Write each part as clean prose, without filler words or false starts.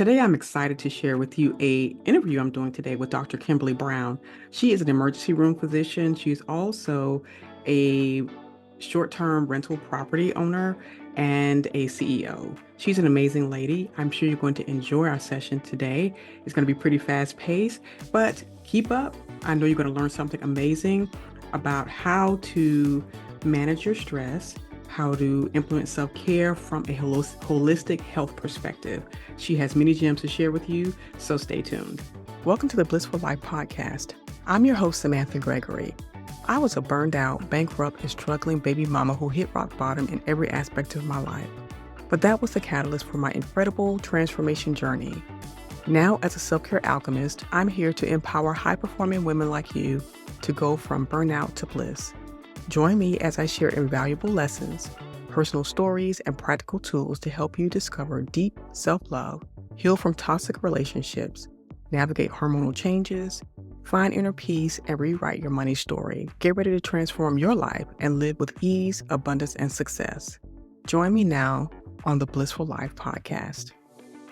Today, I'm excited to share with you a interview I'm doing today with Dr. Kimberly Brown. She is an emergency room physician. She's also a short-term rental property owner and a CEO. She's an amazing lady. I'm sure you're going to enjoy our session today. It's going to be pretty fast-paced, but keep up. I know you're going to learn something amazing about how to manage your stress, how to implement self-care from a holistic health perspective. She has many gems to share with you, so stay tuned. Welcome to the Blissful Life podcast. I'm your host, Samantha Gregory. I was a burned out, bankrupt, and struggling baby mama who hit rock bottom in every aspect of my life. But that was the catalyst for my incredible transformation journey. Now, as a self-care alchemist, I'm here to empower high-performing women like you to go from burnout to bliss. Join me as I share invaluable lessons, personal stories, and practical tools to help you discover deep self-love, heal from toxic relationships, navigate hormonal changes, find inner peace, and rewrite your money story. Get ready to transform your life and live with ease, abundance, and success. Join me now on the Blissful Life podcast.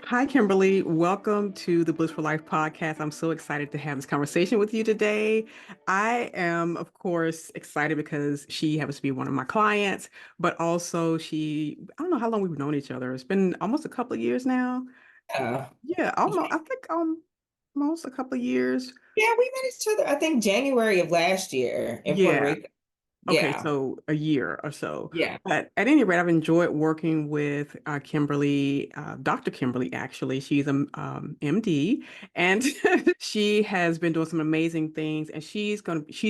Hi, Kimberly. Welcome to the Blissful Life podcast. I'm so excited to have this conversation with you today. I am, of course, excited because she happens to be one of my clients, but also I don't know how long we've known each other. It's been almost a couple of years now. Yeah. Yeah, almost, I think almost a couple of years. Yeah, we met each other, I think January of last year in Puerto Yeah. Rico. Okay, Yeah. so a year or so. Yeah. But at any rate, I've enjoyed working with Kimberly, Dr. Kimberly, actually. She's an MD, and she has been doing some amazing things. And she's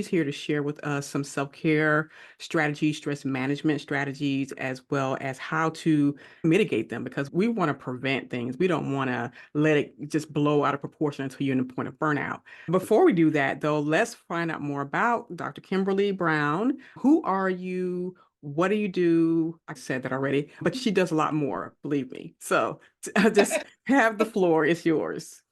here to share with us some self-care strategies, stress management strategies, as well as how to mitigate them, because we want to prevent things. We don't want to let it just blow out of proportion until you're in the point of burnout. Before we do that, though, let's find out more about Dr. Kimberly Brown. Who are you? What do you do? I said that already, but she does a lot more, believe me. So just have the floor. It's yours.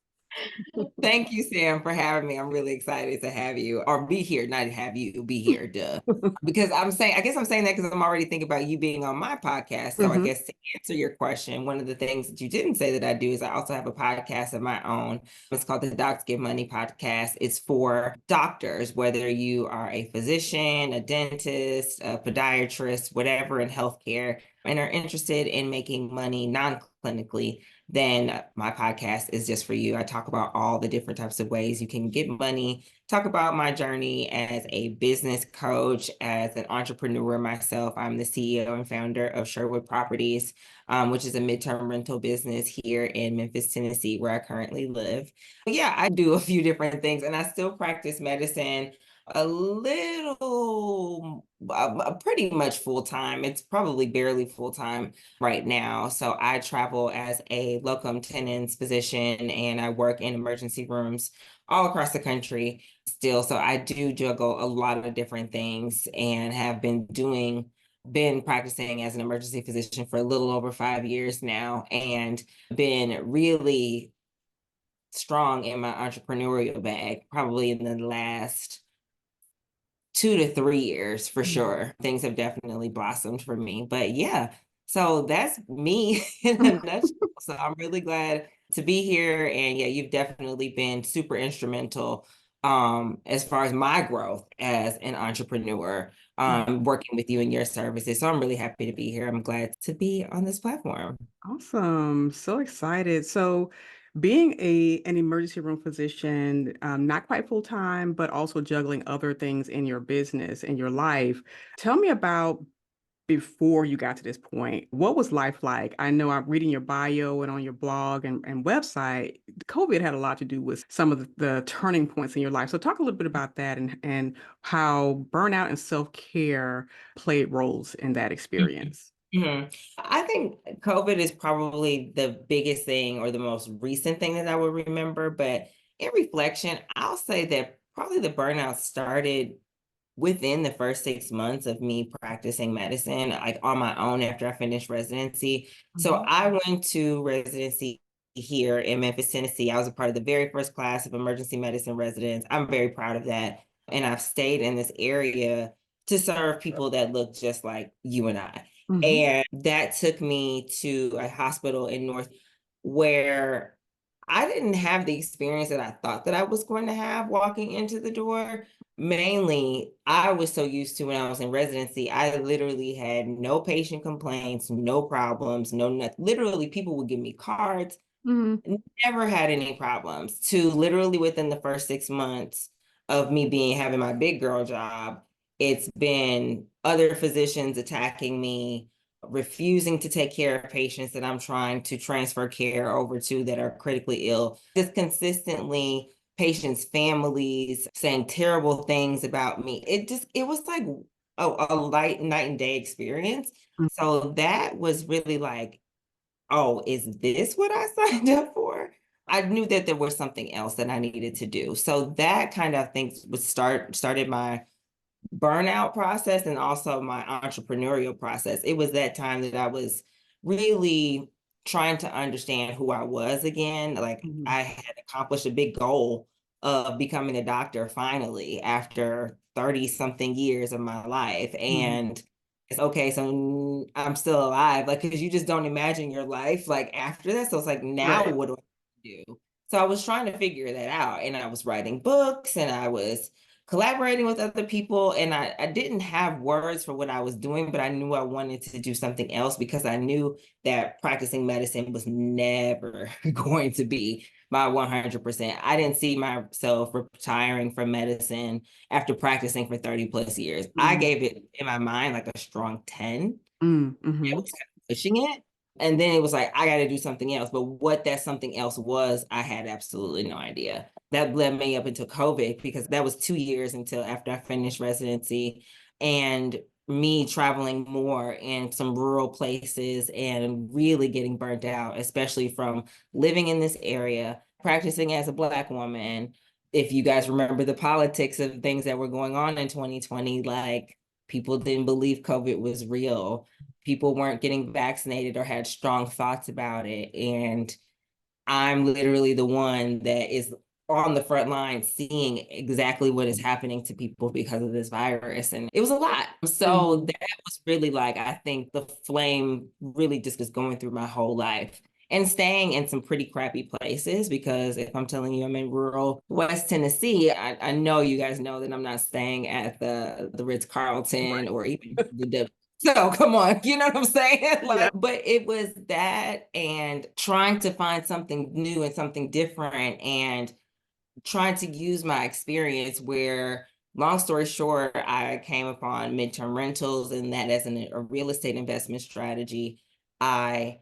Thank you, Sam, for having me. I'm really excited to have you or be here, not have you be here, duh. Because I guess I'm saying that because I'm already thinking about you being on my podcast. So I Hmm. guess to answer your question, one of the things that you didn't say that I do is I also have a podcast of my own. It's called the Docs Give Money podcast. It's for doctors, whether you are a physician, a dentist, a podiatrist, whatever in healthcare, and are interested in making money non-clinically, then my podcast is just for you. I talk about all the different types of ways you can get money, talk about my journey as a business coach, as an entrepreneur myself. I'm the CEO and founder of Sherwood Properties, which is a midterm rental business here in Memphis, Tennessee, where I currently live. But yeah, I do a few different things and I still practice medicine a little, pretty much full time. It's probably barely full time right now. So I travel as a locum tenens physician and I work in emergency rooms all across the country still. So I do juggle a lot of different things and have been practicing as an emergency physician for a little over 5 years now and been really strong in my entrepreneurial bag probably in the last 2 to 3 years for sure. Things have definitely blossomed for me. But yeah, so that's me in a nutshell. So I'm really glad to be here. And yeah, you've definitely been super instrumental as far as my growth as an entrepreneur, working with you and your services. So I'm really happy to be here. I'm glad to be on this platform. Awesome. So excited. So being an emergency room physician, not quite full time, but also juggling other things in your business and your life. Tell me about before you got to this point. What was life like? I know I'm reading your bio and on your blog and website, COVID had a lot to do with some of the turning points in your life. So talk a little bit about that and how burnout and self-care played roles in that experience. Mhm. I think COVID is probably the biggest thing or the most recent thing that I would remember. But in reflection, I'll say that probably the burnout started within the first 6 months of me practicing medicine, like on my own after I finished residency. So Mhm. I went to residency here in Memphis, Tennessee. I was a part of the very first class of emergency medicine residents. I'm very proud of that. And I've stayed in this area to serve people that look just like you and I. Mhm. And that took me to a hospital in North where I didn't have the experience that I thought that I was going to have walking into the door. Mainly, I was so used to when I was in residency, I literally had no patient complaints, no problems, no nothing. Literally, people would give me cards, Mhm. never had any problems, to literally within the first 6 months of me being having my big girl job, it's been other physicians attacking me, refusing to take care of patients that I'm trying to transfer care over to that are critically ill. Just consistently patients' families saying terrible things about me. It was like a light night and day experience. Mm. So that was really like, oh, is this what I signed up for? I knew that there was something else that I needed to do. So that kind of thing would started my burnout process and also my entrepreneurial process. It was that time that I was really trying to understand who I was again. Like Mhm. I had accomplished a big goal of becoming a doctor finally after 30 something years of my life. Mhm. And it's okay, so I'm still alive. Like, because you just don't imagine your life like after that. So it's like, now Right. what do I do? So I was trying to figure that out. And I was writing books and I was collaborating with other people. And I didn't have words for what I was doing, but I knew I wanted to do something else because I knew that practicing medicine was never going to be my 100%. I didn't see myself retiring from medicine after practicing for 30 plus years. I Mhm. gave it in my mind like a strong 10. Mm, I mhm. was kind of pushing it. And then it was like, I got to do something else. But what that something else was, I had absolutely no idea. That led me up into COVID because that was 2 years until after I finished residency and me traveling more in some rural places and really getting burnt out, especially from living in this area, practicing as a Black woman. If you guys remember the politics of things that were going on in 2020, like people didn't believe COVID was real, people weren't getting vaccinated or had strong thoughts about it. And I'm literally the one that is on the front line seeing exactly what is happening to people because of this virus. And it was a lot. So Mhm. that was really like, I think the flame really just was going through my whole life and staying in some pretty crappy places because if I'm telling you I'm in rural West Tennessee, I know you guys know that I'm not staying at the Ritz-Carlton or even the so come on, you know what I'm saying? Yeah. Like, but it was that and trying to find something new and something different and trying to use my experience where, long story short, I came upon midterm rentals and that as a real estate investment strategy. I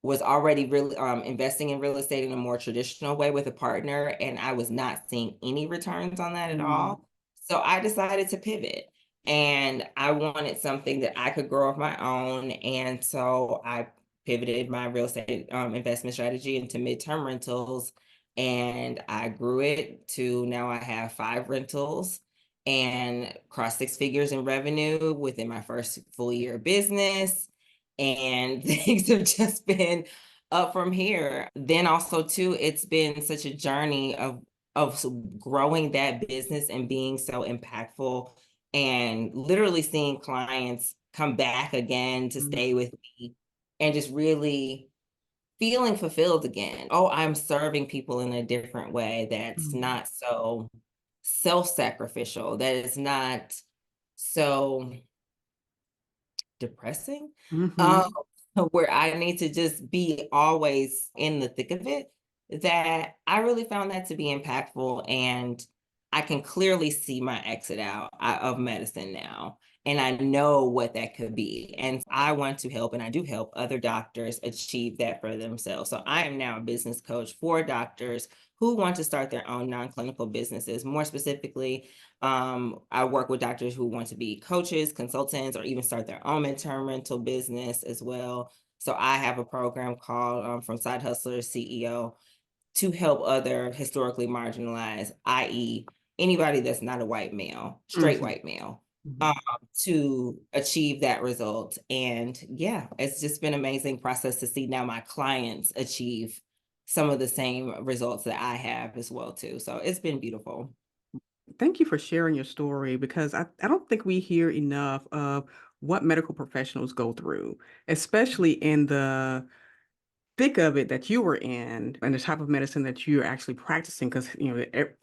was already really investing in real estate in a more traditional way with a partner, and I was not seeing any returns on that at Mm. all. So I decided to pivot, and I wanted something that I could grow of my own. And so I pivoted my real estate investment strategy into midterm rentals, and I grew it to now I have 5 rentals and crossed 6 figures in revenue within my first full year of business, and things have just been up from here. Then also too, it's been such a journey of growing that business and being so impactful and literally seeing clients come back again to Mhm. stay with me and just really feeling fulfilled again. Oh, I'm serving people in a different way that's Mhm. not so self-sacrificial, that is not so depressing, um, Mhm. where I need to just be always in the thick of it, that I really found that to be impactful. And I can clearly see my exit out of medicine now. And I know what that could be. And I want to help, and I do help other doctors achieve that for themselves. So I am now a business coach for doctors who want to start their own non-clinical businesses. More specifically, I work with doctors who want to be coaches, consultants, or even start their own midterm rental business as well. So I have a program called From Side Hustler to CEO to help other historically marginalized, i.e., anybody that's not a white male, straight Mhm. white male, um, Mhm. to achieve that result. And yeah, it's just been an amazing process to see now my clients achieve some of the same results that I have as well too. So it's been beautiful. Thank you for sharing your story because I don't think we hear enough of what medical professionals go through, especially in the thick of it that you were in and the type of medicine that you're actually practicing, because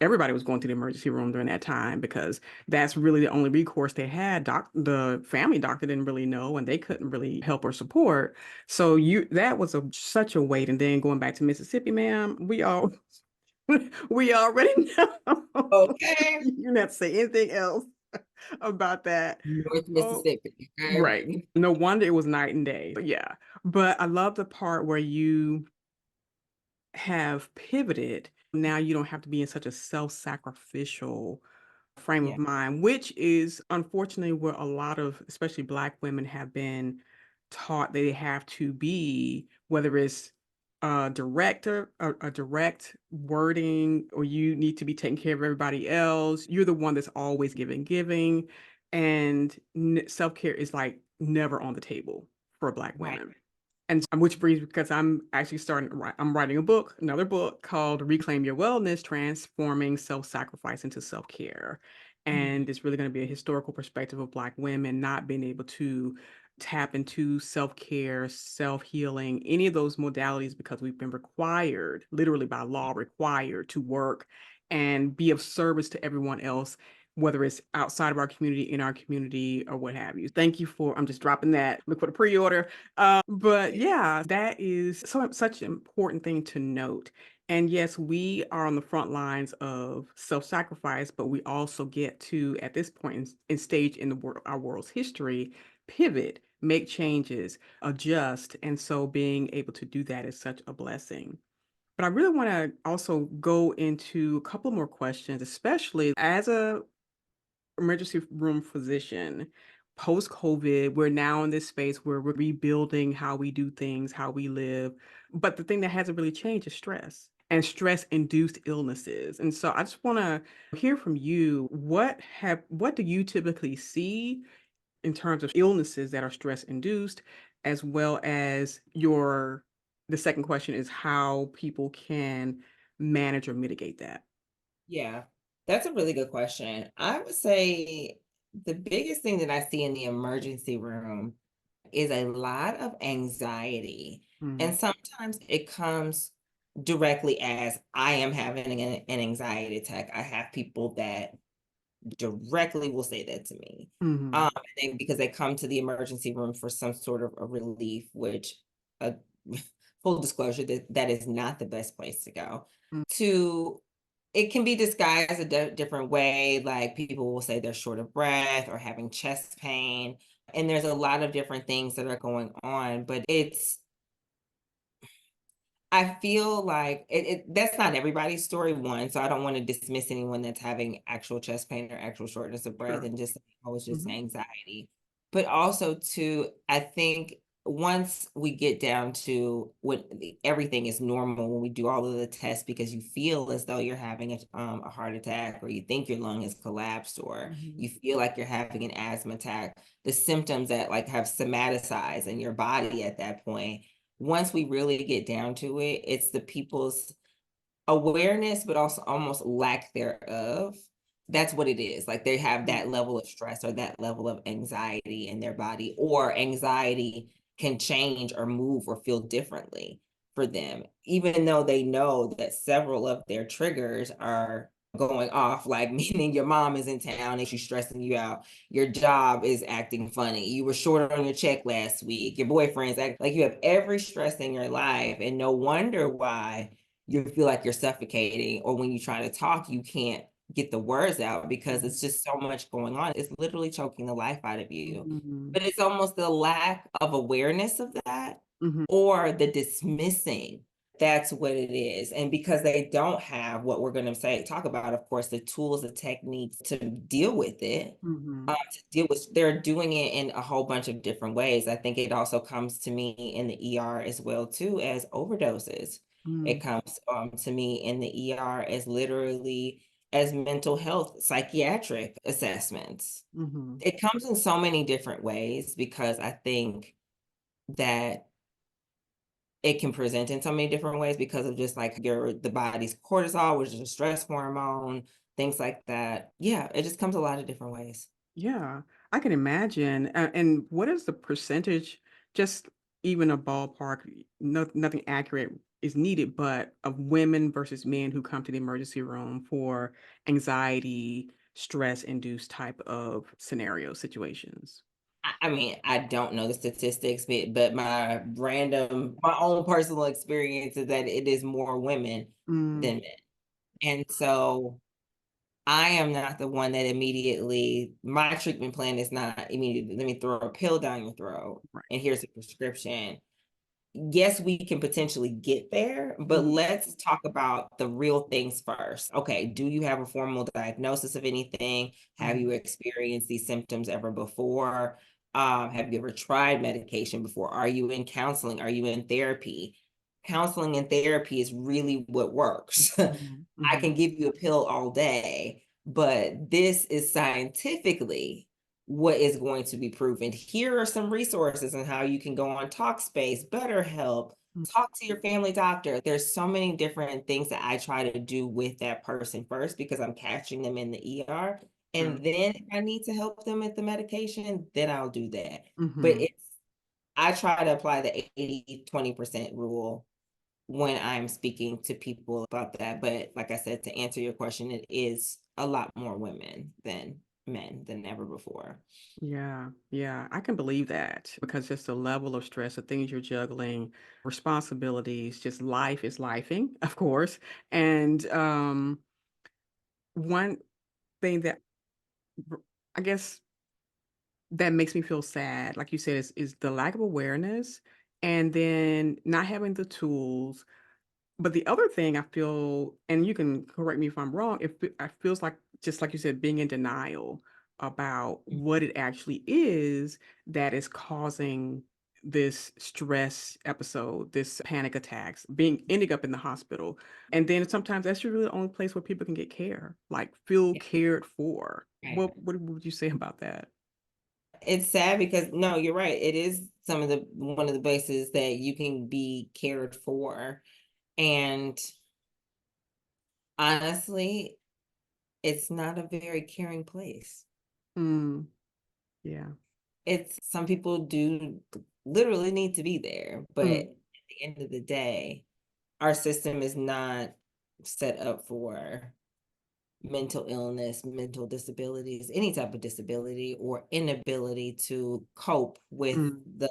everybody was going to the emergency room during that time because that's really the only recourse they had. The family doctor didn't really know, and they couldn't really help or support. So that was such a weight. And then going back to Mississippi, ma'am, we already know. Okay. You not say anything else about that. North Oh, Mississippi. right. Okay. No wonder it was night and day. But yeah. But I love the part where you have pivoted. Now you don't have to be in such a self-sacrificial frame of Yeah. mind, which is unfortunately where a lot of, especially Black women, have been taught they have to be, whether it's a direct wording, or you need to be taking care of everybody else. You're the one that's always giving, and self-care is like never on the table for Black Right. women. And which brings, because I'm actually I'm writing another book called Reclaim Your Wellness, Transforming Self-Sacrifice into Self-Care. Mm. And it's really going to be a historical perspective of Black women not being able to tap into self-care, self-healing, any of those modalities, because we've been required, literally by law, required to work and be of service to everyone else, whether it's outside of our community, in our community, or what have you. Thank you I'm just dropping that. Look for the pre-order. But yeah, that is such an important thing to note. And yes, we are on the front lines of self-sacrifice, but we also get to, at this point in stage in our world's history, pivot, make changes, adjust. And so being able to do that is such a blessing. But I really want to also go into a couple more questions, especially as a emergency room physician. Post COVID, we're now in this space where we're rebuilding how we do things, how we live. But the thing that hasn't really changed is stress and stress induced illnesses. And so I just want to hear from you. What do you typically see in terms of illnesses that are stress induced, as well as the second question is how people can manage or mitigate that? Yeah, that's a really good question. I would say the biggest thing that I see in the emergency room is a lot of anxiety. Mm, And sometimes it comes directly as I am having an anxiety attack. I have people that directly will say that to me. mhm, Because they come to the emergency room for some sort of a relief, which, uh, full disclosure, that is not the best place to go. mm, To It can be disguised a different way. Like people will say they're short of breath or having chest pain, and there's a lot of different things that are going on. But I feel like that's not everybody's story, one, so I don't wanna dismiss anyone that's having actual chest pain or actual shortness of breath sure. and just, "Oh, it's just Mhm, anxiety." But also too, I think once we get down to when everything is normal, when we do all of the tests because you feel as though you're having a heart attack, or you think your lung has collapsed, or mhm, you feel like you're having an asthma attack, the symptoms that, like, have somaticized in your body at that point, once we really get down to it, it's the people's awareness, but also almost lack thereof. That's what it is. Like they have mm, that level of stress or that level of anxiety in their body, or anxiety can change or move or feel differently for them, even though they know that several of their triggers are going off, like meaning your mom is in town and she's stressing you out, your job is acting funny, you were short on your check last week, your boyfriend's act like, you have every stress in your life, and no wonder why you feel like you're suffocating, or when you try to talk, you can't get the words out because mhm, it's just so much going on. It's literally choking the life out of you. mhm, But it's almost the lack of awareness of that, mhm, or the dismissing. That's what it is. And because they don't have what we're going to talk about, of course, the tools, the techniques to deal with it, mhm, they're doing it in a whole bunch of different ways. I think it also comes to me in the ER as well too as overdoses. It mm, comes to me in the ER as literally as mental health psychiatric assessments. mhm, It comes in so many different ways because I think that it can present in so many different ways because of just like the body's cortisol, which is a stress hormone, things like that. Yeah, it just comes a lot of different ways. yeah, I can imagine. And what is the percentage, just even a ballpark, nothing accurate is needed, but of women versus men who come to the emergency room for anxiety, stress-induced type of scenario situations? I mean, I don't know the statistics, but my own personal experience is that it is more women Mm, than men. And so I am not the one that immediately, my treatment plan is not immediately, let me throw a pill down your throat right. and here's a prescription. Yes, we can potentially get there, but Mhm, let's talk about the real things first. Okay, do you have a formal diagnosis of anything? Have mhm, you experienced these symptoms ever before? Have you ever tried medication before? Are you in counseling? Are you in therapy? Counseling and therapy is really what works. mhm, I mhm, can give you a pill all day, but this is scientifically what is going to be proven. Here are some resources on how you can go on Talkspace, BetterHelp, mm, talk to your family doctor. There's so many different things that I try to do with that person first because I'm catching them in the ER. sure. And then if I need to help them with the medication, then I'll do that. But Mhm. I try to apply the 80-20% rule when I'm speaking to people about that. But like I said, to answer your question, it is a lot more women than men than ever before. Yeah, yeah, I can believe that because just the level of stress, the things you're juggling, responsibilities, just life is lifing, of course. And one thing that I guess that makes me feel sad, like you said, is the lack of awareness and then not having the tools. But the other thing I feel, and you can correct me if I'm wrong, it feels like, just like you said, being in denial about what it actually is that is causing this stress episode, this panic attacks, ending up in the hospital. And then sometimes that's really the only place where people can get care, like feel cared for. Right. What would you say about that? It's sad because no, you're right. It is some of the one of the places that you can be cared for. And honestly, it's not a very caring place. Mm, yeah. It's some people do literally need to be there, but Mm, at the end of the day, our system is not set up for mental illness, mental disabilities, any type of disability or inability to cope with mm. the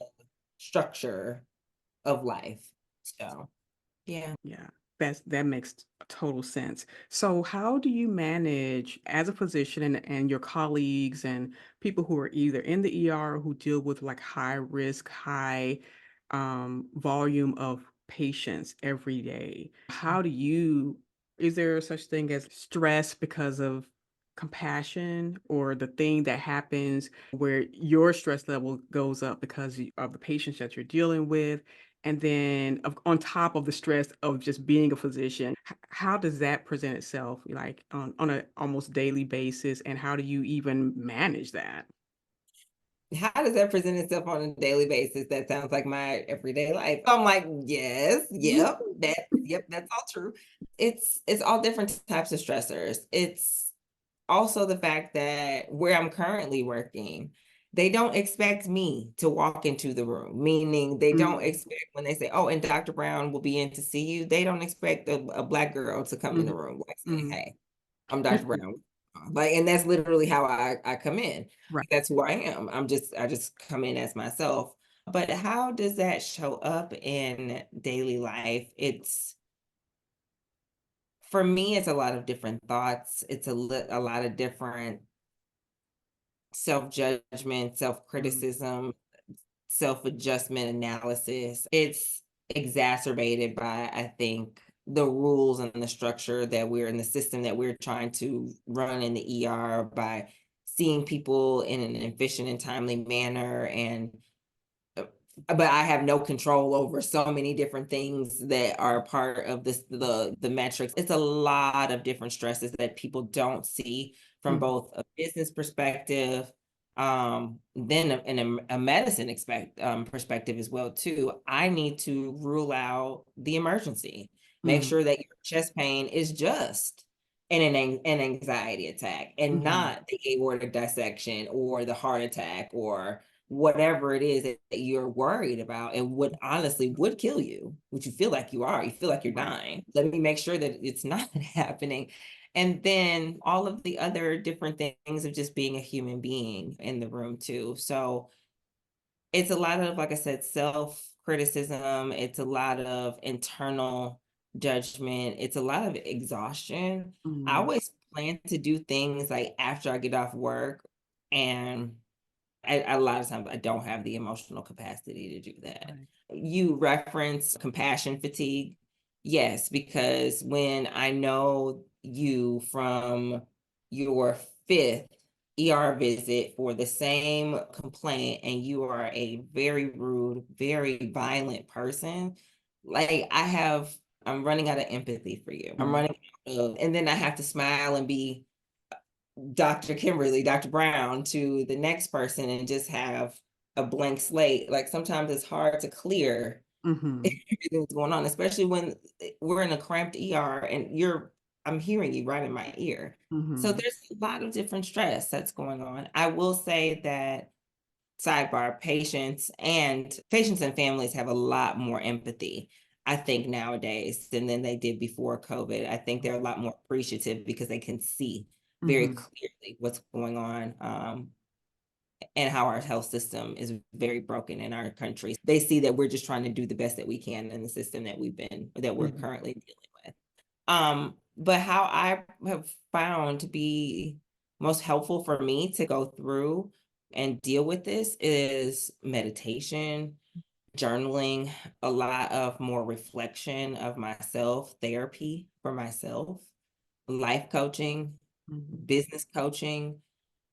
structure of life. So, yeah. Yeah, that makes total sense. So how do you manage as a physician and your colleagues and people who are either in the ER or who deal with like high risk, high volume of patients every day? How do you, is there such thing as stress because of compassion or the thing that happens where your stress level goes up because of the patients that you're dealing with? And then on top of the stress of just being a physician, how does that present itself like on a almost daily basis? And how do you even manage that? How does that present itself on a daily basis? That sounds like my everyday life. I'm like, yes, yep, that's all true. It's all different types of stressors. It's also the fact that where I'm currently working, they don't expect me to walk into the room, meaning they don't Mm, expect when they say, oh, and Dr. Brown will be in to see you, they don't expect a Black girl to come in the mhm, room, like say, mhm. hey, I'm Dr. Brown. Like, and that's literally how I come in. Right. That's who I am. I just come in as myself. But how does that show up in daily life? It's for me, it's a lot of different thoughts. It's a lot of different self-judgment, Mm, self-criticism, self-adjustment analysis. It's exacerbated by, I think, the rules and the structure that we're in the system that we're trying to run in the ER by seeing people in an efficient and timely manner and but I have no control over so many different things that are part of the metrics. It's a lot of different stresses that people don't see from mhm, both a business perspective, then a medicine perspective as well too. I need to rule out the emergency, make mhm, sure that your chest pain is just an anxiety attack and mhm, not the aortic dissection or the heart attack or whatever it is that you're worried about and what honestly would kill you, which you feel like you are. You feel like you're dying. Let me make sure that it's not happening. And then all of the other different things of just being a human being in the room too. So it's a lot of, like I said, self-criticism. It's a lot of internal judgment. It's a lot of exhaustion. I Mm. always plan to do things like after I get off work, and a lot of times I don't have the emotional capacity to do that. Right. You reference compassion fatigue. Yes, because when I know you from your fifth ER visit for the same complaint and you are a very rude, very violent person, like I'm running out of empathy for you. I'm Mm. running out of, and then I have to smile and be Dr. Brown to the next person and just have a blank slate. Like sometimes it's hard to clear Mm-hmm. everything that's going on, especially when we're in a cramped ER and I'm hearing you right in my ear. So Mm-hmm. there's a lot of different stress that's going on. I will say that sidebar, patients and families have a lot more empathy, I think, nowadays than they did before COVID. I think they're a lot more appreciative because they can see very Mm-hmm. clearly what's going on, and how our health system is very broken in our country. They see that we're just trying to do the best that we can in the system that we're Mm-hmm. currently dealing with. But how I have found to be most helpful for me to go through and deal with this is meditation, journaling, a lot of more reflection of myself, therapy for myself, life coaching, Mm-hmm. business coaching.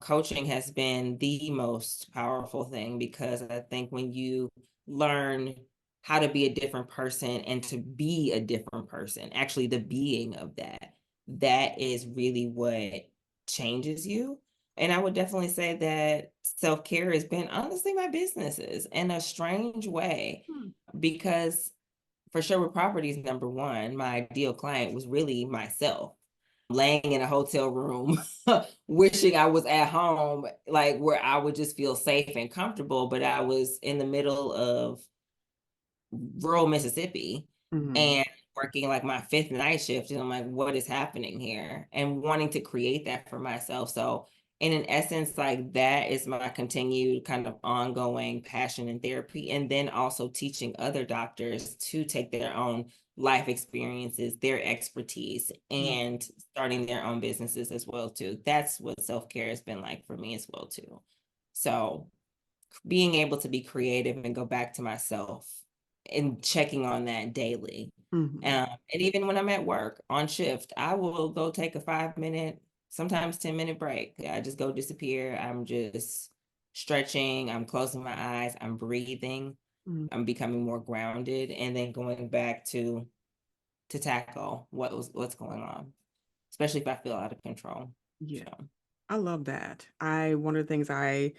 Coaching has been the most powerful thing because I think when you learn how to be a different person and to be a different person, actually the being of that, that is really what changes you. And I would definitely say that self-care has been honestly my businesses in a strange way, because for sure with properties, number one, my ideal client was really myself laying in a hotel room, wishing I was at home, like where I would just feel safe and comfortable. But I was in the middle of rural Mississippi Mm-hmm. and working like my fifth night shift. And I'm like, what is happening here? And wanting to create that for myself. So, in an essence, like that is my continued kind of ongoing passion in therapy. And then also teaching other doctors to take their own life experiences, their expertise, and starting their own businesses as well too. That's what self-care has been like for me as well too. So being able to be creative and go back to myself and checking on that daily. Mm-hmm. And even when I'm at work on shift, I will go take a 5 minute, sometimes 10-minute break. I just go disappear. I'm just stretching. I'm closing my eyes. I'm breathing. Mm-hmm. I'm becoming more grounded, and then going back to tackle what's going on, especially if I feel out of control. Yeah. So I love that. One of the things I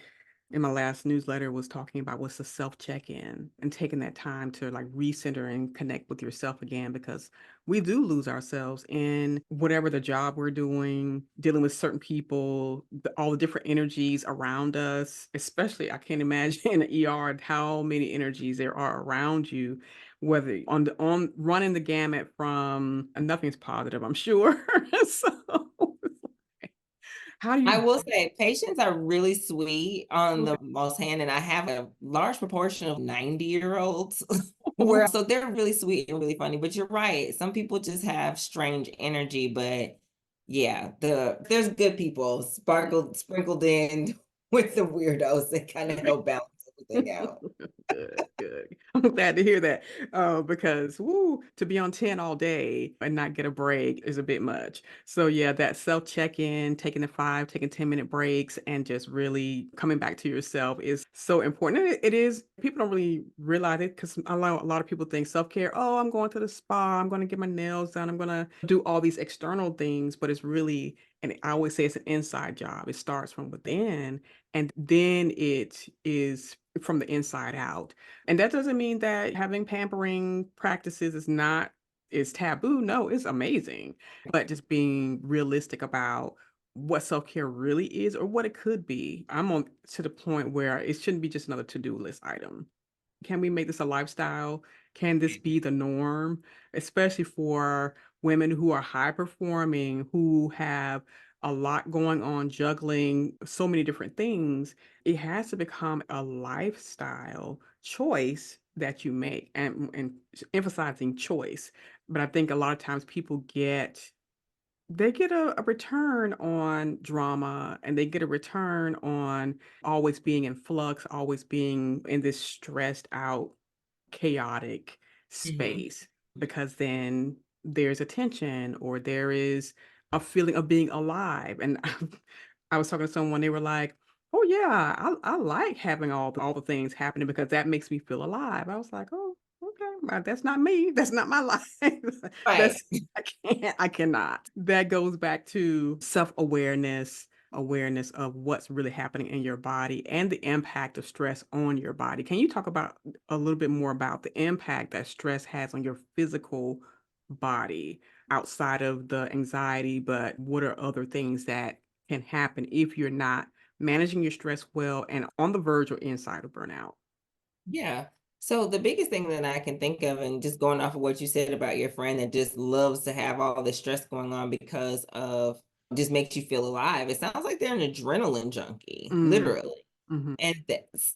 in my last newsletter was talking about was the self check-in and taking that time to like recenter and connect with yourself again, because we do lose ourselves in whatever the job we're doing, dealing with certain people, all the different energies around us. Especially I can't imagine in the ER how many energies there are around you, whether on running the gamut from, and nothing's positive, I'm sure. So how do I you? will say patients are really sweet on the most hand, and I have a large proportion of 90-year-olds where so they're really sweet and really funny. But you're right, some people just have strange energy. But yeah, there's good people sprinkled in with the weirdos that kind of help balance everything out. Good, good. I'm glad to hear that. Because to be on 10 all day and not get a break is a bit much. So yeah, that self check-in, taking the 10-minute breaks and just really coming back to yourself is so important. And it is, people don't really realize it because a lot of people think self-care, oh, I'm going to the spa, I'm going to get my nails done, I'm going to do all these external things, but it's really, and I always say it's an inside job. It starts from within and then it is from the inside out. And that doesn't mean that having pampering practices is taboo. No, it's amazing. But just being realistic about what self-care really is or what it could be. I'm on to the point where it shouldn't be just another to-do list item. Can we make this a lifestyle? Can this be the norm? Especially for women who are high performing, who have a lot going on, juggling so many different things. It has to become a lifestyle choice that you make, and emphasizing choice. But I think a lot of times people get a return on drama, and they get a return on always being in flux, always being in this stressed out, chaotic Mhm. space, because then there's attention or there is a feeling of being alive. And I was talking to someone, they were like, "Oh yeah, I like having all the things happening because that makes me feel alive." I was like, "Oh, okay, well, that's not me. That's not my life. Right. That's I cannot." That goes back to self-awareness, awareness of what's really happening in your body and the impact of stress on your body. Can you talk about a little bit more about the impact that stress has on your physical body outside of the anxiety, but what are other things that can happen if you're not managing your stress well and on the verge or inside of burnout? Yeah. So the biggest thing that I can think of, and just going off of what you said about your friend that just loves to have all this stress going on because of just makes you feel alive. It sounds like they're an adrenaline junkie, Mm, literally. mhm, And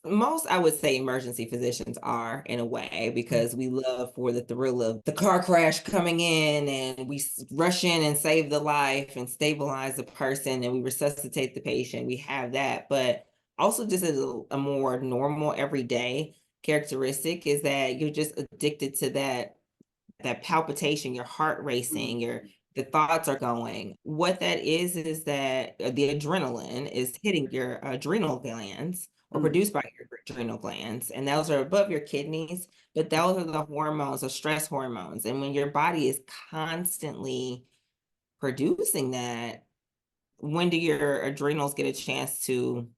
most, I would say, emergency physicians are in a way mm, because we love for the thrill of the car crash coming in and we rush in and save the life and stabilize the person and we resuscitate the patient. We have that. But also, just as a more normal, everyday characteristic, is that you're just addicted to that palpitation, your heart mm, racing, the thoughts are going. What that is that the adrenaline is hitting your adrenal glands or mm, produced by your adrenal glands, and those are above your kidneys, but those are the hormones or stress hormones. And when your body is constantly producing that, when do your adrenals get a chance to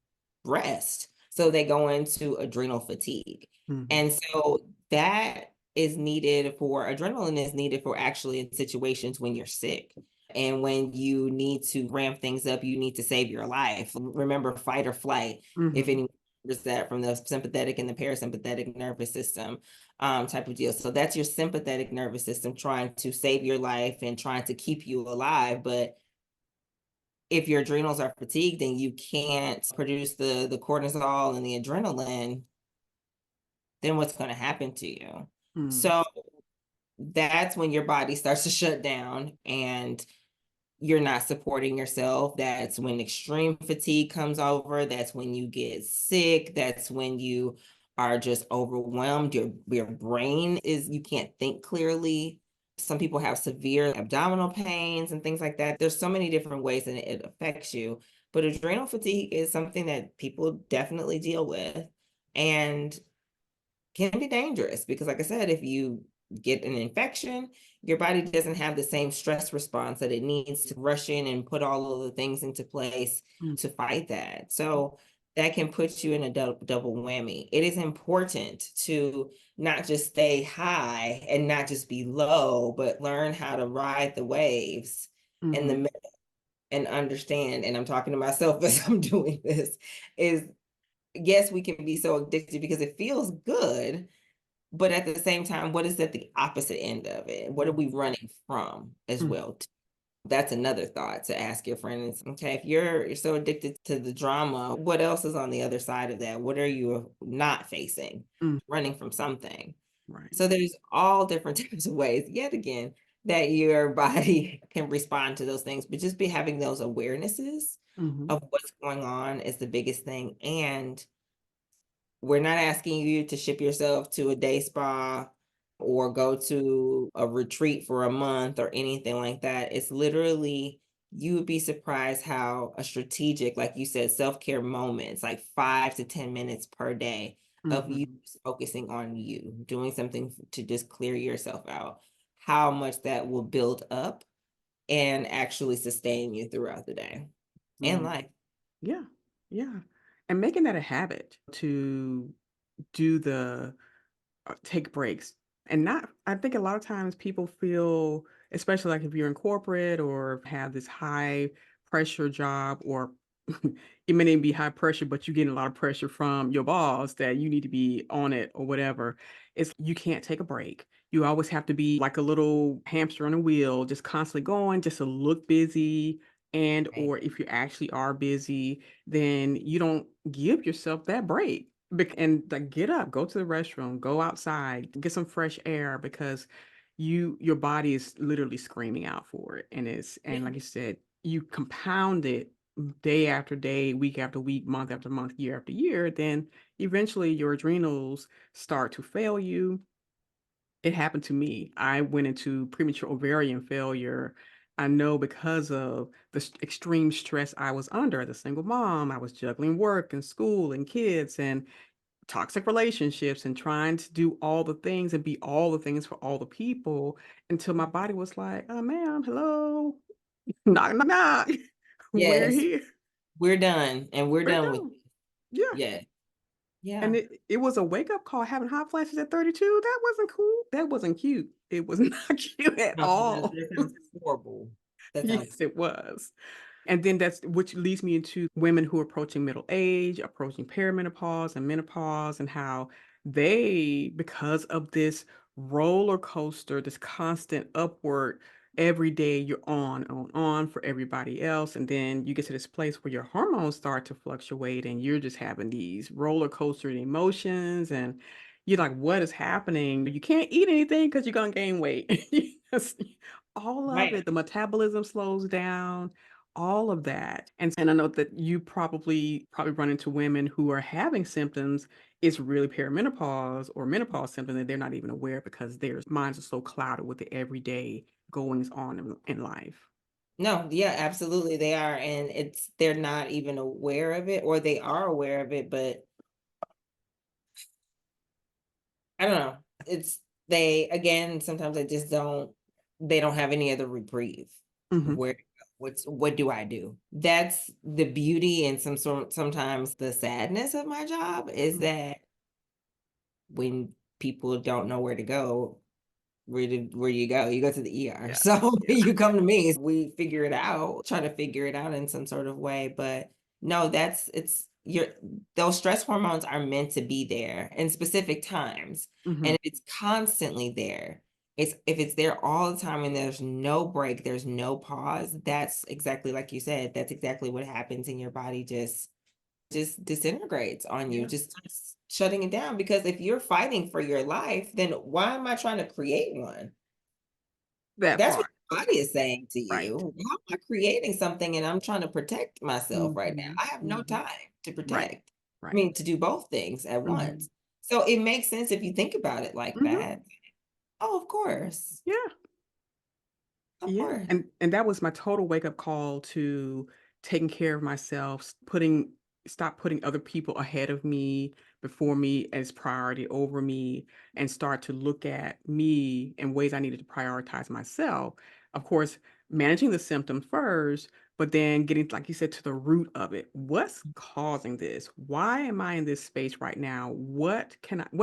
rest? So they go into adrenal fatigue. mhm, And so that is needed for adrenaline is needed for actually in situations when you're sick. And when you need to ramp things up, you need to save your life. Remember, fight or flight, if mhm, anyone remembers that from the sympathetic and the parasympathetic nervous system type of deal. So that's your sympathetic nervous system trying to save your life and trying to keep you alive. But if your adrenals are fatigued and you can't produce the cortisol and the adrenaline, then what's going to happen to you? mm, So that's when your body starts to shut down and you're not supporting yourself. That's when extreme fatigue comes over. That's when you get sick. That's when you are just overwhelmed. Your brain is, you can't think clearly. Some people have severe abdominal pains and things like that. There's so many different ways that it affects you. But adrenal fatigue is something that people definitely deal with and can be dangerous because, like I said, if you get an infection, your body doesn't have the same stress response that it needs to rush in and put all of the things into place mm, to fight that. So that can put you in a double whammy. It is important to not just stay high and not just be low, but learn how to ride the waves in the mhm, middle and understand. And I'm talking to myself as I'm doing this, is yes, we can be so addicted because it feels good, but at the same time, what is at the opposite end of it? What are mm, we running from as mm, well? That's another thought to ask your friends. Okay, if you're so addicted to the drama, what else is on the other side of that? What are you not facing? mm, Running from something. right. So there's all different types of ways, yet again, that your body can respond to those things, but just be having those awarenesses Mhm, of what's going on is the biggest thing. And we're not asking you to ship yourself to a day spa or go to a retreat for a month or anything like that. It's literally, you would be surprised how a strategic, like you said, self-care moments, like 5 to 10 minutes per day of you mhm, focusing on you, doing something to just clear yourself out, how much that will build up and actually sustain you throughout the day and right. life. Yeah, yeah, and making that a habit to do take breaks. And not I think a lot of times people feel, especially like if you're in corporate or have this high pressure job, or it may not even be high pressure, but you're getting a lot of pressure from your boss that you need to be on it or whatever. It's you can't take a break. You always have to be like a little hamster on a wheel, just constantly going, just to look busy. And Right. or if you actually are busy, then you don't give yourself that break. And like get up, go to the restroom, go outside, get some fresh air, because your body is literally screaming out for it. And Yeah. like I said, you compound it day after day, week after week, month after month, year after year, then eventually your adrenals start to fail you. It happened to me. I went into premature ovarian failure. I know because of the extreme stress I was under as a single mom. I was juggling work and school and kids and toxic relationships and trying to do all the things and be all the things for all the people, until my body was like, oh, ma'am, hello, knock, knock, knock. We're Yes, here. we're done, and we're We're done with done. it. Yeah. Yeah. And Yeah. it was a wake up call having hot flashes at 32. That wasn't cool. That wasn't cute. It was not cute at No, all. that sounds horrible. That sounds. Yes, it was. And then that's which leads me into women who are approaching middle age, approaching perimenopause and menopause, and how they, because of this roller coaster, this constant upward, every day you're on for everybody else. And then you get to this place where your hormones start to fluctuate and you're just having these roller coaster emotions. And you're like, what is happening? You can't eat anything because you're going to gain weight. Yes, all of Right. it. The metabolism slows down, all of that. And I know that you probably run into women who are having symptoms. It's really perimenopause or menopause symptoms that they're not even aware, because their minds are so clouded with the everyday goings on in life. No, yeah, absolutely they are, and they're not even aware of it, or they are aware of it, but I don't know. It's they again, sometimes they don't have any other reprieve. Hmm. Where what do I do? That's the beauty and sometimes the sadness of my job is that when people don't know where to go, where you go? You go to the ER. Yes. So Yeah. you come to me. We figure it out, try to figure it out in some sort of way. But no, it's your those stress hormones are meant to be there in specific times. And Hmm. if it's constantly there, it's if it's there all the time and there's no break, there's no pause, that's exactly like you said, that's exactly what happens in your body just disintegrates on you, Yeah. just starts shutting it down. Because if you're fighting for your life, then why am I trying to create one? That That's what part. your body is saying to Right. you. How am I creating something and I'm trying to protect myself right now? Hmm. I have no Hmm. time to Right. protect. I Right. mean, to do both things at Hmm. once. So it makes sense if you think about it like Hmm. that. Oh, of course. Yeah. Of Yeah, course. and that was my total wake up call to taking care of myself, putting stop putting other people ahead of me, before me, as priority over me, and start to look at me in ways I needed to prioritize myself. Of course, managing the symptom first, but then getting, like you said, to the root of it. What's causing this? Why am I in this space right now? What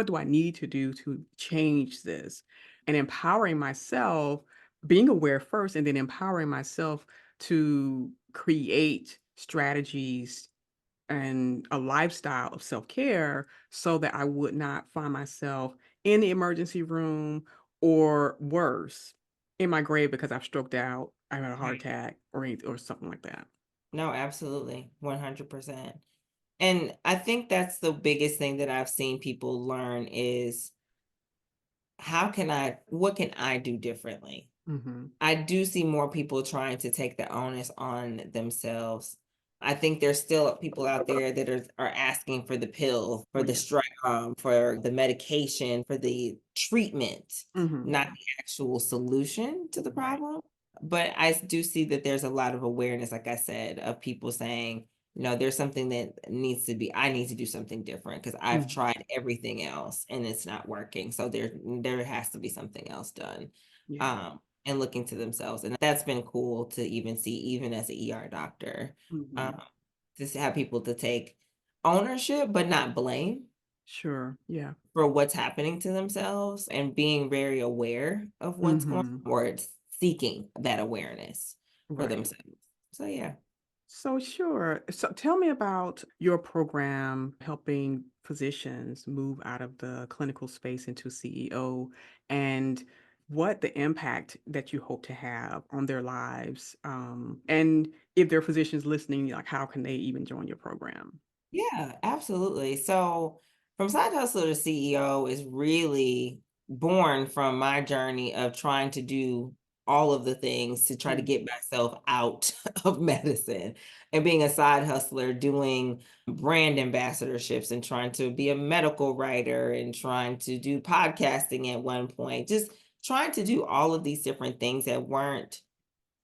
do I need to do to change this? And empowering myself, being aware first, and then empowering myself to create strategies and a lifestyle of self-care, so that I would not find myself in the emergency room, or worse, in my grave because I've stroked out, I had a heart Right. attack, or something like that. No, absolutely. 100%. And I think that's the biggest thing that I've seen people learn is what can I do differently? Mhm. I do see more people trying to take the onus on themselves. I think there's still people out there that are asking for the pill, for Oh, the yeah. for the medication, for the treatment, Mhm. not the actual solution to the Right. problem. But do see that there's a lot of awareness, like I said, of people saying, there's something that I need to do something different because I've Mhm. tried everything else and it's not working. So there has to be something else done. Yeah. Um, and looking to themselves. And that's been cool to even see, even as an ER doctor, Mhm. um, to have people to take ownership, but not blame Sure. Yeah. for what's happening to themselves and being very aware of what's going Mhm. on or seeking that awareness for Right. themselves. So, yeah. So sure. So tell me about your program helping physicians move out of the clinical space into CEO and what the impact that you hope to have on their lives. And if there are physicians listening, like how can they even join your program? Yeah, absolutely. So, from side hustler to CEO is really born from my journey of trying to do all of the things to try to Mm, get myself out of medicine and being a side hustler, doing brand ambassadorships and trying to be a medical writer and trying to do podcasting at one point, just trying to do all of these different things that weren't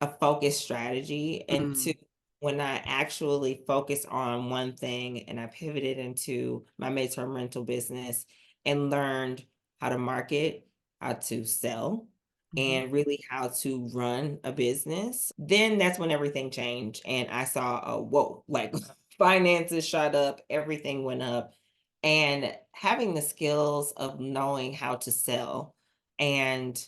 a focused strategy. And to mm, when I actually focused on one thing and I pivoted into my midterm rental business and learned how to market, how to sell, mhm, and really how to run a business, then that's when everything changed. And I saw a whoa, like finances shot up, everything went up. And having the skills of knowing how to sell and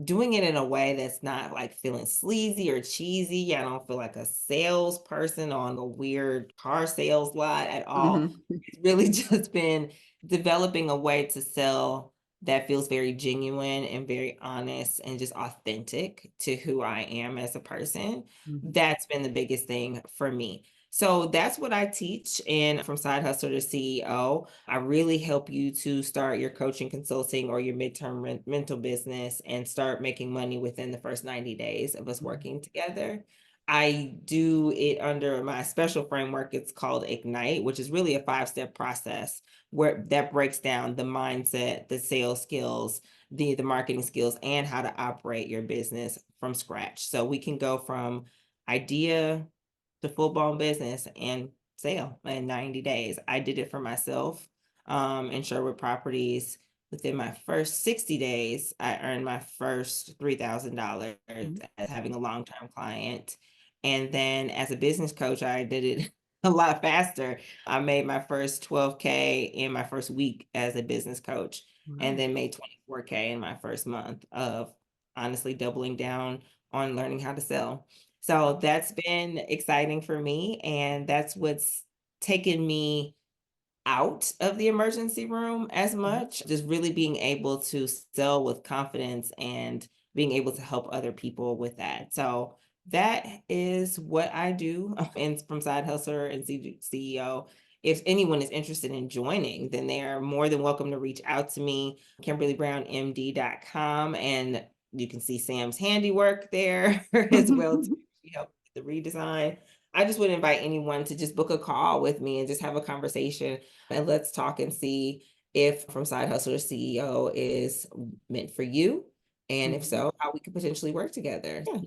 doing it in a way that's not like feeling sleazy or cheesy. I don't feel like a salesperson on a weird car sales lot at all. mhm, It's really just been developing a way to sell that feels very genuine and very honest and just authentic to who I am as a person. mhm, That's been the biggest thing for me. So that's what I teach. And from side hustler to CEO, I really help you to start your coaching, consulting, or your midterm rental business and start making money within the first 90 days of us mhm, working together. I do it under my special framework. It's called Ignite, which is really a 5-step process where that breaks down the mindset, the sales skills, the marketing skills, and how to operate your business from scratch. So we can go from idea to full blown business and sale in 90 days. I did it for myself in Sherwood Properties. Within my first 60 days, I earned my first $3,000 mhm. as having a long term client. And then as a business coach, I did it a lot faster. I made my first 12K in my first week as a business coach, and Wow. then made 24K in my first month of honestly doubling down on learning how to sell. So that's been exciting for me, and that's what's taken me out of the emergency room as Mhm. much, just really being able to sell with confidence and being able to help other people with that. So that is what I do and from side hustler and CEO. If anyone is interested in joining, then they are more than welcome to reach out to me, KimberlyBrownMD.com, and you can see Sam's handiwork there as well too. She helped with the redesign. I just would invite anyone to just book a call with me and just have a conversation and let's talk and see if from side hustler to CEO is meant for you. And if Mhm. so, how we could potentially work together. Yeah.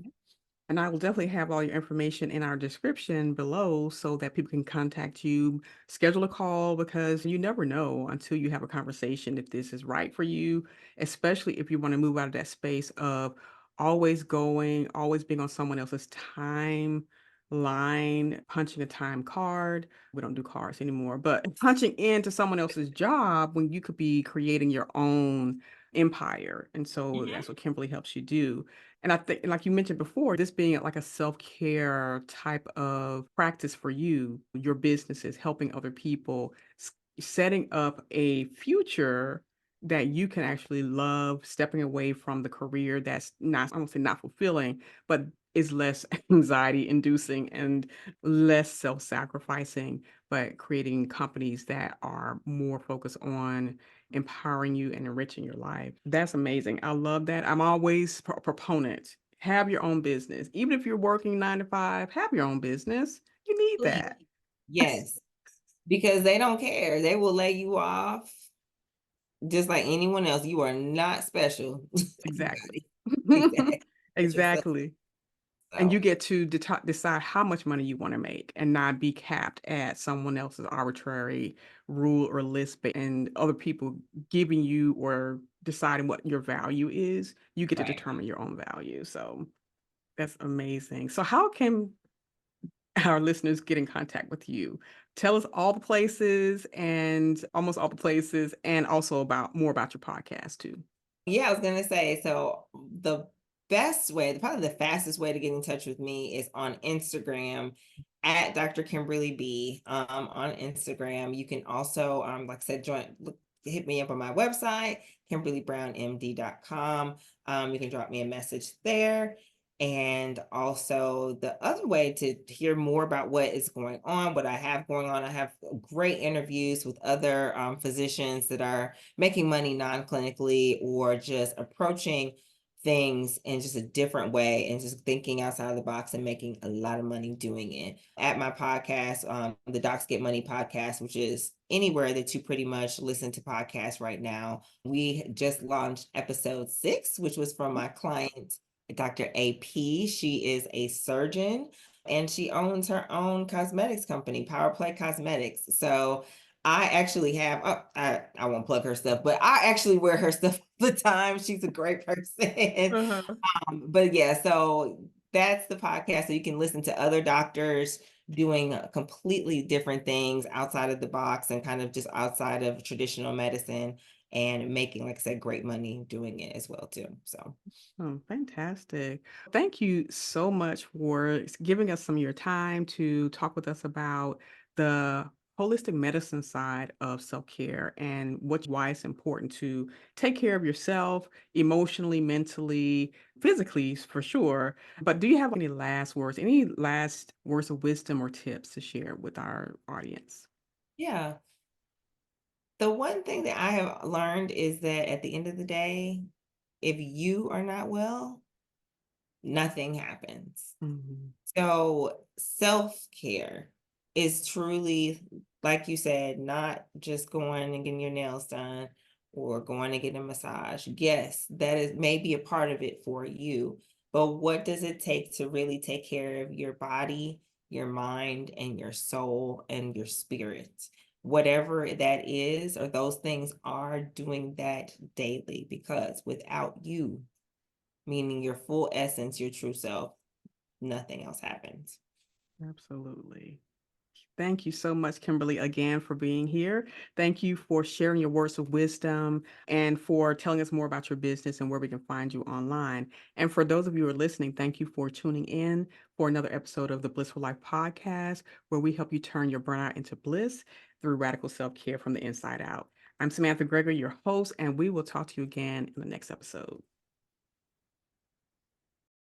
And I will definitely have all your information in our description below so that people can contact you, schedule a call, because you never know until you have a conversation if this is right for you, especially if you want to move out of that space of always being on someone else's timeline, punching a time card. We don't do cards anymore, but punching into someone else's job when you could be creating your own empire. And so that's Mhm. what Kimberly helps you do. And I think, like you mentioned before, this being like a self-care type of practice for you, your businesses, helping other people, setting up a future that you can actually love, stepping away from the career that's not, I won't say not fulfilling, but is less anxiety inducing and less self-sacrificing, but creating companies that are more focused on empowering you and enriching your life. That's amazing. I love that. I'm always a proponent. Have your own business. Even if you're working 9 to 5, have your own business. You need Please. that. Yes, because they don't care. They will lay you off just like anyone else. You are not special to Exactly. anybody. Exactly. But yourself. Exactly. And you So get to decide how much money you want to make and not be capped at someone else's arbitrary rule or list and other people giving you or deciding what your value is. You get to right. determine your own value. So that's amazing. So how can our listeners get in contact with you? Tell us all the places and almost all the places and also about more about your podcast too. Yeah, I was gonna say, so the best way, probably the fastest way to get in touch with me is on Instagram at Dr. Kimberly B on Instagram. You can also, like I said, hit me up on my website, KimberlyBrownMD.com. You can drop me a message there. And also the other way to hear more about what is going on, what I have going on, I have great interviews with other physicians that are making money non-clinically or just approaching things in just a different way and just thinking outside of the box and making a lot of money doing it. At my podcast, the Docs Get Money podcast, which is anywhere that you pretty much listen to podcasts right now. We just launched episode 6, which was from my client, Dr. AP. She is a surgeon and she owns her own cosmetics company, Power Play Cosmetics. So I actually have, I won't plug her stuff, but I actually wear her stuff all the time. She's a great person. Uh-huh. But yeah, so that's the podcast. So you can listen to other doctors doing completely different things outside of the box and kind of just outside of traditional medicine and making, like I said, great money doing it as well too. So Oh, fantastic. Thank you so much for giving us some of your time to talk with us about the holistic medicine side of self-care and why it's important to take care of yourself emotionally, mentally, physically, for sure. But do you have any last words of wisdom or tips to share with our audience? yeah, the one thing that I have learned is that at the end of the day, if you are not well, nothing happens. Mhm. So self-care is truly, like you said, not just going and getting your nails done or going and getting a massage. Yes, that is maybe a part of it for you, but what does it take to really take care of your body, your mind, and your soul and your spirit? Whatever that is, or those things are, doing that daily, because without you, meaning your full essence, your true self, nothing else happens. Absolutely. Thank you so much, Kimberly, again for being here. Thank you for sharing your words of wisdom and for telling us more about your business and where we can find you online. And for those of you who are listening, thank you for tuning in for another episode of the Blissful Life podcast, where we help you turn your burnout into bliss through radical self-care from the inside out. I'm Samantha Gregory, your host, and we will talk to you again in the next episode.